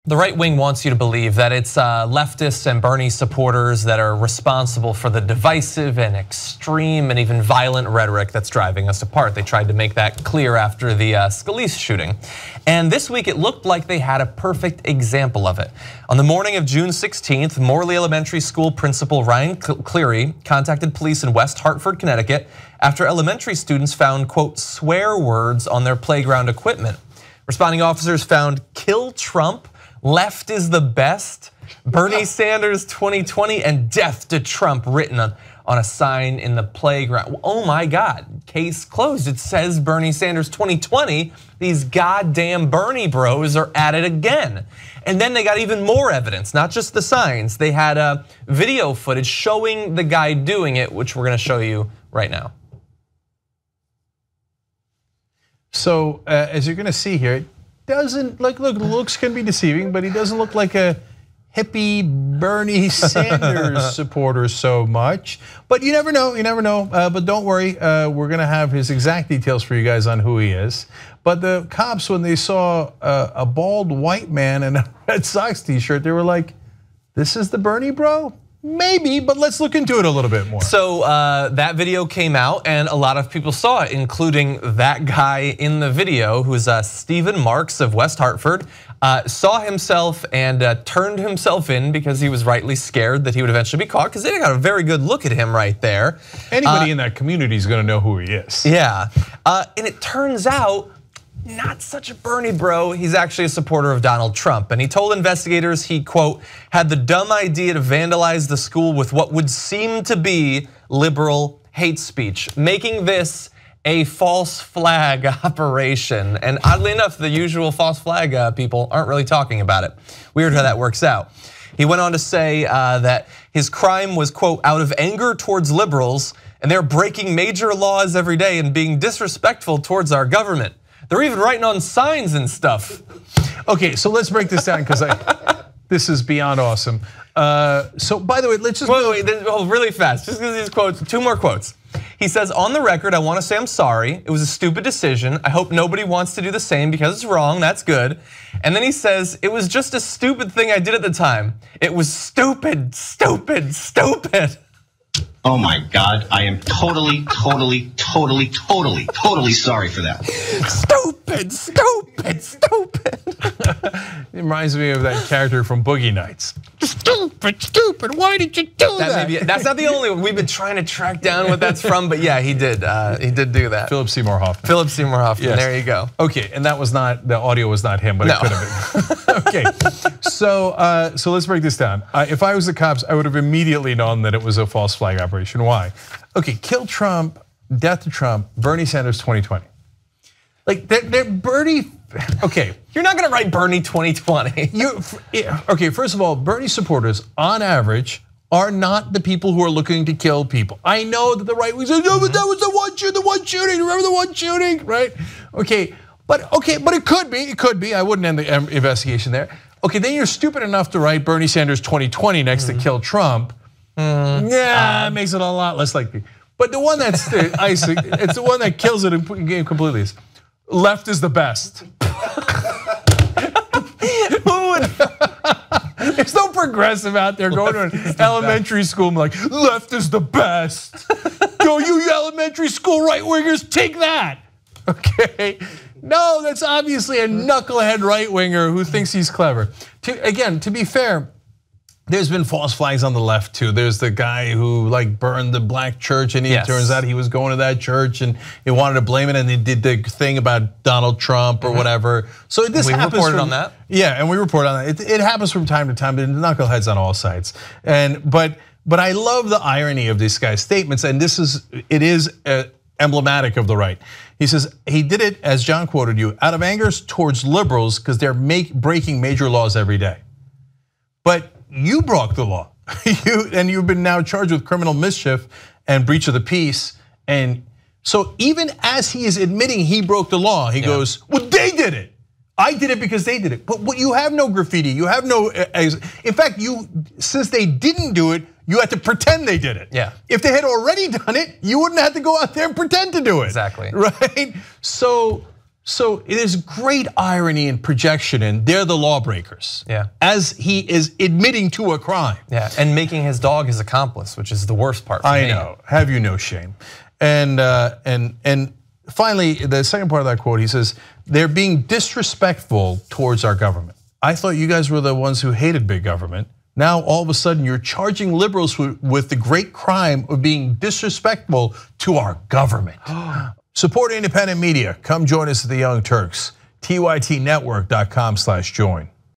The right wing wants you to believe that it's leftists and Bernie supporters that are responsible for the divisive and extreme and even violent rhetoric that's driving us apart. They tried to make that clear after the Scalise shooting. And this week it looked like they had a perfect example of it. On the morning of June 16th, Morley Elementary School principal Ryan Cleary contacted police in West Hartford, Connecticut after elementary students found, quote, swear words on their playground equipment. Responding officers found "Kill Trump," "Left is the best," "Bernie Sanders 2020," and "Death to Trump" written on a sign in the playground. Oh my God, case closed. It says Bernie Sanders 2020. These goddamn Bernie bros are at it again. And then they got even more evidence, not just the signs. They had video footage showing the guy doing it, which we're gonna show you right now. So as you're gonna see here, it doesn't look, looks can be deceiving, but he doesn't look like a hippie Bernie Sanders supporter so much. But you never know, but don't worry, we're gonna have his exact details for you guys on who he is. But the cops, when they saw a bald white man in a Red Sox t-shirt, they were like, this is the Bernie bro? Maybe, but let's look into it a little bit more. So that video came out and a lot of people saw it, including that guy in the video who's Stephen Marks of West Hartford, saw himself and turned himself in because he was rightly scared that he would eventually be caught, because they got a very good look at him right there. Anybody in that community is gonna know who he is. Yeah, and it turns out, not such a Bernie bro. He's actually a supporter of Donald Trump. And he told investigators he, quote, had the dumb idea to vandalize the school with what would seem to be liberal hate speech, making this a false flag operation. And oddly enough, the usual false flag people aren't really talking about it. Weird how that works out. He went on to say that his crime was, quote, out of anger towards liberals, and they're breaking major laws every day and being disrespectful towards our government. They're even writing on signs and stuff. Okay, so let's break this down because this is beyond awesome. So by the way, let's just wait, really fast. Just because these quotes, two more quotes. He says, on the record, I want to say I'm sorry. It was a stupid decision. I hope nobody wants to do the same because it's wrong. That's good. And then he says, it was just a stupid thing I did at the time. It was stupid, stupid, stupid. Oh my God, I am totally sorry for that. Stupid, stupid, stupid. It reminds me of that character from Boogie Nights. Stupid, why did you do that? That's not the only one. We've been trying to track down what that's from, but yeah, he did do that. Philip Seymour Hoffman. Philip Seymour Hoffman, yes. There you go. Okay, and that was not, the audio was not him, but no. It could have been. Okay, so let's break this down. If I was the cops, I would have immediately known that it was a false flag operation. Why? Okay, kill Trump, death to Trump, Bernie Sanders 2020. Like they're Bernie, okay. You're not gonna write Bernie 2020. Okay, first of all, Bernie supporters on average are not the people who are looking to kill people. I know that the right wing says, no, but that was the one shooting, remember the one shooting, right? Okay, but it could be, I wouldn't end the investigation there. Okay, then you're stupid enough to write Bernie Sanders 2020 next to kill Trump. Yeah, it makes it a lot less likely. But the one that's the icing, it's the one that kills it completely. Left is the best. There's no progressive out there going to an elementary school and like, left is the best. Go, you elementary school right wingers, take that. Okay. No, that's obviously a knucklehead right winger who thinks he's clever. Again, to be fair, there's been false flags on the left too. There's the guy who like burned the black church, and it turns out he was going to that church and he wanted to blame it, and they did the thing about Donald Trump or whatever. So this happens. We reported on that. Yeah, and we report on that. It happens from time to time. But knuckleheads on all sides. But I love the irony of this guy's statements, and it is emblematic of the right. He says he did it, as John quoted you, out of anger towards liberals because they're breaking major laws every day. But you broke the law, and you've been now charged with criminal mischief and breach of the peace. And so even as he is admitting he broke the law, he goes, well, they did it. I did it because they did it. But you have no graffiti, you have no, in fact, since they didn't do it, you had to pretend they did it. Yeah. If they had already done it, you wouldn't have to go out there and pretend to do it. Exactly. Right? So So it is great irony and projection, and they're the lawbreakers. Yeah. As he is admitting to a crime. Yeah, and making his dog his accomplice, which is the worst part for me. I know. Have you no shame? And finally, the second part of that quote, he says, they're being disrespectful towards our government. I thought you guys were the ones who hated big government. Now, all of a sudden, you're charging liberals with the great crime of being disrespectful to our government. Support independent media. Come join us at the Young Turks. TYTnetwork.com/join.